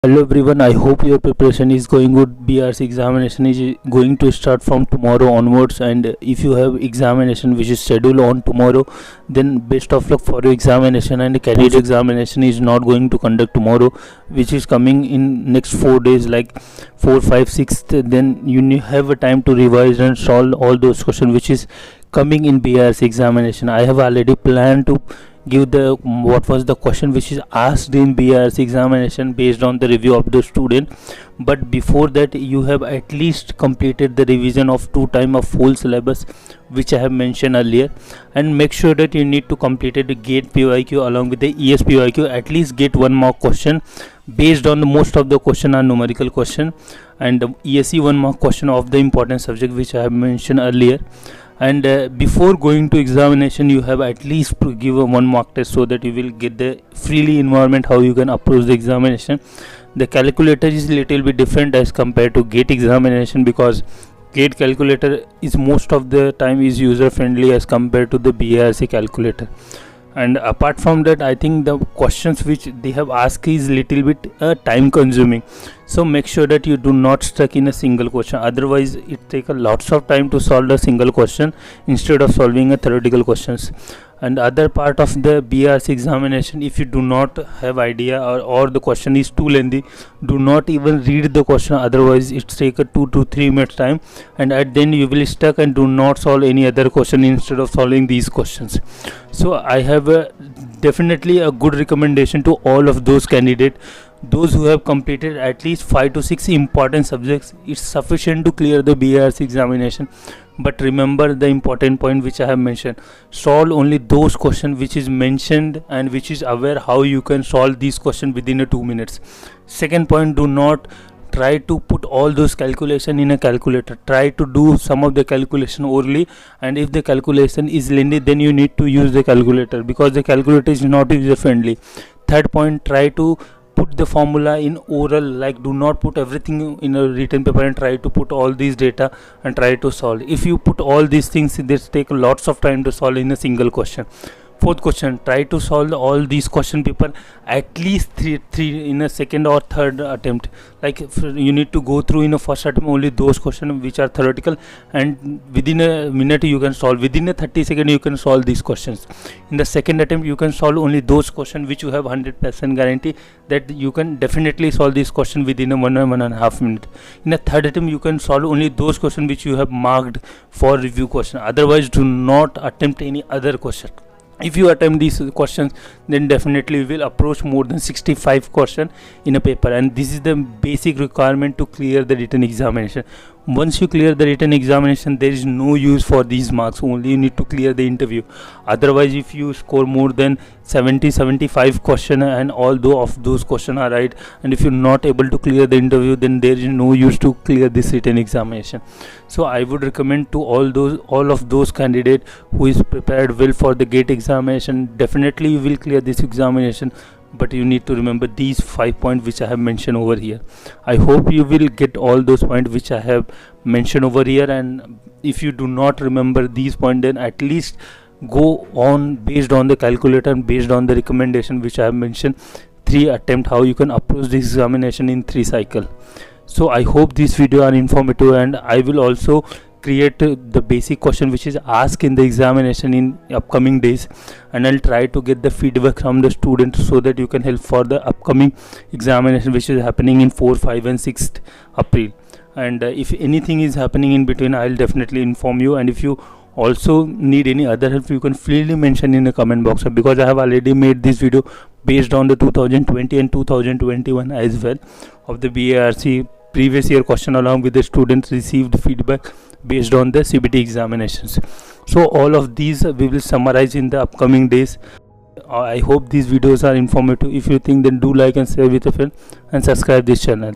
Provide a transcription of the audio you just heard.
Hello everyone, I hope your preparation is going good. BRC examination is going to start from tomorrow onwards, and if you have examination which is scheduled on tomorrow, then best of luck for your examination. And candidate examination is not going to conduct tomorrow, which is coming in next 4 days, like 4, 5, 6. Then you have a time to revise and solve all those questions which is coming in BRC examination. I have already planned to give the what was the question which is asked in BRC examination based on the review of the student. But before that, you have at least completed the revision of 2 times of full syllabus which I have mentioned earlier, and make sure that you need to complete the gate PYQ along with the ES PYQ. At least get 1 mark question based on the most of the question are numerical question, and the ESE 1 mark question of the important subject which I have mentioned earlier. And before going to examination, you have at least to give a 1 mark test so that you will get the freely environment how you can approach the examination. The calculator is little bit different as compared to gate examination, because gate calculator is most of the time is user friendly as compared to the BRC calculator. And apart from that, I think the questions which they have asked is little bit time consuming, so make sure that you do not stuck in a single question. Otherwise it take a lots of time to solve a single question instead of solving a theoretical questions. And other part of the BRC examination, if you do not have idea or the question is too lengthy, do not even read the question. Otherwise it take a 2 to 3 minutes time, and at then you will stuck and do not solve any other question instead of solving these questions. So I have definitely a good recommendation to all of those candidates, those who have completed at least 5 to 6 important subjects. It's sufficient to clear the BRC examination. But remember the important point which I have mentioned: solve only those questions which is mentioned and which is aware how you can solve these questions within a 2 minutes. Second point, do not try to put all those calculation in a calculator. Try to do some of the calculation orally, and if the calculation is lengthy, then you need to use the calculator, because the calculator is not user friendly. Third point, try to put the formula in oral, like do not put everything in a written paper, and try to put all these data and try to solve. If you put all these things, this take lots of time to solve in a single question. Fourth question, try to solve all these question paper at least three in a second or third attempt. Like you need to go through in a first attempt only those questions which are theoretical, and within a minute you can solve, within a 30 seconds you can solve these questions. In the second attempt you can solve only those questions which you have 100% guarantee that you can definitely solve this question within a 1.5 minutes. In the third attempt you can solve only those questions which you have marked for review question. Otherwise do not attempt any other question. If you attempt these questions, then definitely you will approach more than 65 questions in a paper, and this is the basic requirement to clear the written examination. Once you clear the written examination, there is no use for these marks, only you need to clear the interview. Otherwise if you score more than 75 questions and all of those questions are right, and if you're not able to clear the interview, then there is no use to clear this written examination. So I would recommend to all of those candidates who is prepared well for the gate examination, definitely you will clear this examination. But you need to remember these 5 points which I have mentioned over here. I hope you will get all those points which I have mentioned over here, and if you do not remember these points, then at least go on based on the calculator and based on the recommendation which I have mentioned. 3 attempt how you can approach this examination in 3 cycle. So I hope this video are informative, and I will also create the basic question which is asked in the examination in upcoming days, and I'll try to get the feedback from the students so that you can help for the upcoming examination which is happening in 4, 5 and 6th April. And if anything is happening in between, I'll definitely inform you. And if you also need any other help, you can freely mention in the comment box, because I have already made this video based on the 2020 and 2021 as well of the BARC previous year question, along with the students received feedback based on the CBT examinations. So all of these we will summarize in the upcoming days. I hope these videos are informative. If you think, then do like and share with a friend and subscribe this channel.